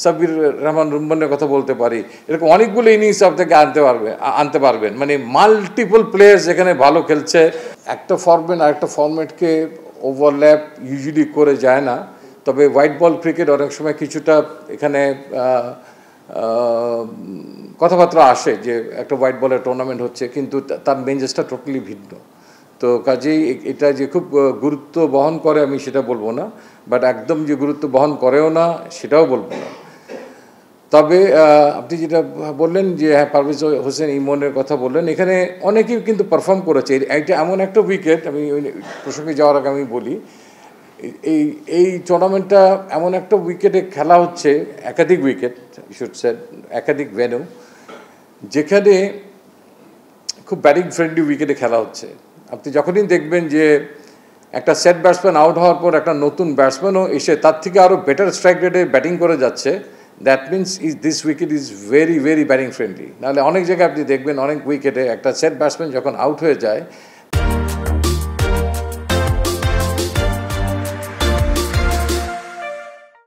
সাব্বির রহমান রুম্মানের কথা বলতে পারি, এরকম অনেকগুলো ইনিংস আপনাকে আনতে পারবেন, মানে মাল্টিপল প্লেয়ার্স এখানে ভালো খেলছে। একটা ফরম্যাট আর একটা ফরম্যাটকে ওভারল্যাপ ইউজুয়ালি করে যায় না, তবে হোয়াইট বল ক্রিকেট অনেক সময় কিছুটা এখানে কথাবার্তা আসে যে একটা হোয়াইট বলের টুর্নামেন্ট হচ্ছে, কিন্তু তার মেঞ্জেসটা টোটালি ভিন্ন। তো কাজেই এটা যে খুব গুরুত্ব বহন করে আমি সেটা বলবো না, বাট একদম যে গুরুত্ব বহন করেও না সেটাও বলবো না। তবে আপনি যেটা বললেন যে হ্যাঁ পারভেজ হোসেন ইমনের কথা বললেন, এখানে অনেকেই কিন্তু পারফর্ম করেছে। এটা এমন একটা উইকেট, আমি ওই প্রসঙ্গে যাওয়ার আগে আমি বলি, এই টুর্নামেন্টটা এমন একটা উইকেটে খেলা হচ্ছে, একাধিক উইকেট শুড সে, একাধিক ভেন্যু, যেখানে খুব ব্যাটিং ফ্রেন্ডলি উইকেটে খেলা হচ্ছে। আপনি যখনই দেখবেন যে একটা সেট ব্যাটসম্যান আউট হওয়ার পর একটা নতুন ব্যাটসম্যানও এসে তার থেকে আরও বেটার স্ট্রাইক রেটে ব্যাটিং করে যাচ্ছে, that means this wicket is very very batting friendly. নাহলে অনেক জায়গায় আপনি দেখবেন অনেক উইকেটে একটা সেট ব্যাটসম্যান যখন আউট হয়ে যায়,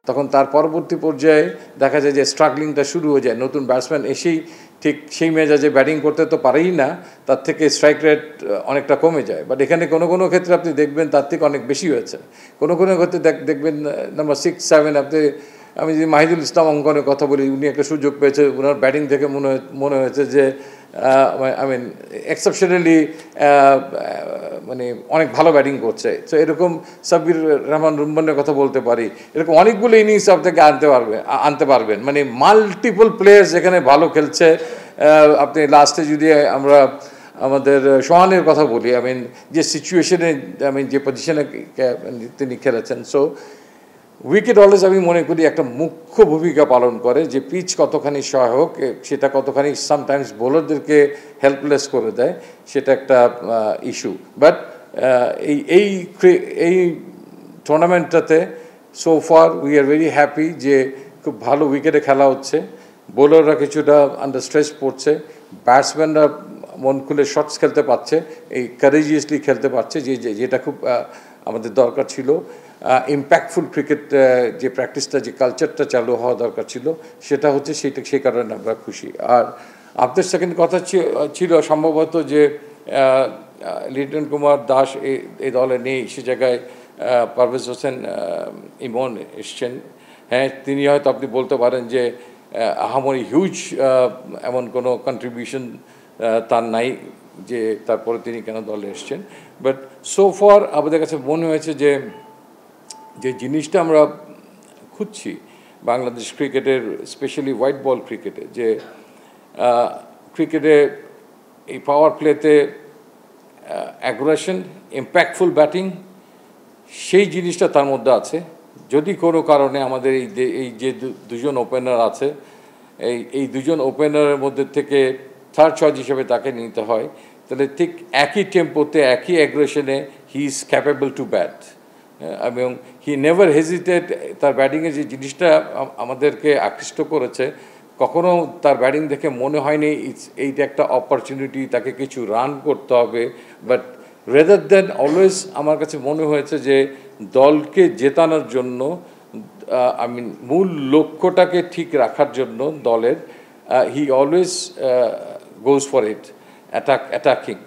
তখন তার পরবর্তী পর্যায়ে দেখা যায় যে স্ট্রাগলিংটা শুরু হয়ে যায়। নতুন ব্যাটসম্যান এসেই ঠিক সেই মেজাজে ব্যাটিং করতে তো পারেই না, তার থেকে স্ট্রাইক রেট অনেকটা কমে যায়। বাট এখানে কোনো কোনো ক্ষেত্রে আপনি দেখবেন তার থেকে অনেক বেশি হয়েছে। কোনো কোনো ক্ষেত্রে দেখবেন নাম্বার 6, 7, আপনি আমি যদি মাহিদুল ইসলাম অঙ্কনের কথা বলি, উনি একটা সুযোগ পেয়েছে, ওনার ব্যাটিং থেকে মনে হয়েছে যে আই মিন এক্সেপশনালি মানে অনেক ভালো ব্যাটিং করছে। তো এরকম সাব্বির রহমান রুম্মানের কথা বলতে পারি, এরকম অনেকগুলো ইনিংস আপনাকে আনতে পারবেন, মানে মাল্টিপল প্লেয়ার্স এখানে ভালো খেলছে। আপনি লাস্টে যদি আমরা আমাদের সোহানের কথা বলি, আই মিন যে সিচুয়েশনে, আই মিন যে পজিশনে তিনি খেলেছেন, সো উইকেট অলওয়েজ আমি মনে করি একটা মুখ্য ভূমিকা পালন করে, যে পিচ কতখানি সহায়ক, সেটা কতখানি সামটাইমস বোলারদেরকে হেল্পলেস করে দেয়, সেটা একটা ইস্যু। বাট এই টুর্নামেন্টটাতে so far we are very happy যে খুব ভালো উইকেটে খেলা হচ্ছে, বোলাররা কিছুটা আন্ডার স্ট্রেস পড়ছে, ব্যাটসম্যানরা মন খুলে শটস খেলতে পারছে, এই কারেজিয়াসলি খেলতে পারছে, যেটা খুব আমাদের দরকার ছিল। ইম্প্যাক্টফুল ক্রিকেট যে প্র্যাকটিসটা, যে কালচারটা চালু হওয়া দরকার ছিল, সেটা হচ্ছে, সেই কারণে আমরা খুশি। আর আপনার সেকেন্ড কথা ছিল সম্ভবত যে লিটন কুমার দাস এই দলে নেই, সে জায়গায় পারভেজ হোসেন ইমন এসছেন। হ্যাঁ, তিনি হয়তো আপনি বলতে পারেন যে আহামরি হিউজ এমন কোনো কন্ট্রিবিউশন তার নাই যে তারপরে তিনি কেন দলে এসছেন। বাট সো ফার আমাদের কাছে মনে হয়েছে যে জিনিসটা আমরা খুঁজছি বাংলাদেশ ক্রিকেটের, স্পেশালি হোয়াইট বল ক্রিকেটে, যে ক্রিকেটে এই পাওয়ার প্লেতে অ্যাগ্রেশন, ইম্প্যাক্টফুল ব্যাটিং, সেই জিনিসটা তার মধ্যে আছে। যদি কোনো কারণে আমাদের এই যে দুজন ওপেনার আছে, এই দুজন ওপেনারের মধ্যে থেকে থার্ড চয়েস হিসেবে তাকে নিতে হয়, তাহলে ঠিক একই টেম্পোতে, একই অ্যাগ্রেশনে he is capable to bat, এবং হি নেভার হেজিটেট। তার ব্যাটিংয়ে যে জিনিসটা আমাদেরকে আকৃষ্ট করেছে, কখনো তার ব্যাটিং দেখে মনে হয়নি এইটা একটা অপরচুনিটি, তাকে কিছু রান করতে হবে। বাট রেদার দেন অলওয়েজ আমার কাছে মনে হয়েছে যে দলকে জেতানোর জন্য, আই মিন মূল লক্ষ্যটাকে ঠিক রাখার জন্য দলের, he always goes for it, attacking.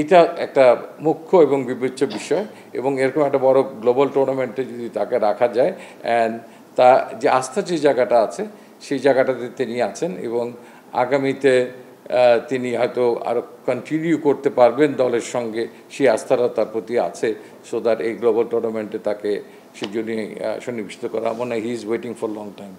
এইটা একটা মুখ্য এবং বিবেচ্য বিষয়, এবং এরকম একটা বড় গ্লোবাল টুর্নামেন্টে যদি তাকে রাখা যায়, অ্যান্ড তা যে আস্থার যে জায়গাটা আছে, সেই জায়গাটাতে তিনি আছেন, এবং আগামীতে তিনি হয়তো আরও কন্টিনিউ করতে পারবেন দলের সঙ্গে, সেই আস্থাটা তার প্রতি আছে, সো দ্যাট এই গ্লোবাল টুর্নামেন্টে তাকে সেই জন্যই সন্নিবেশিত করা। মনে হয় he is waiting for long time.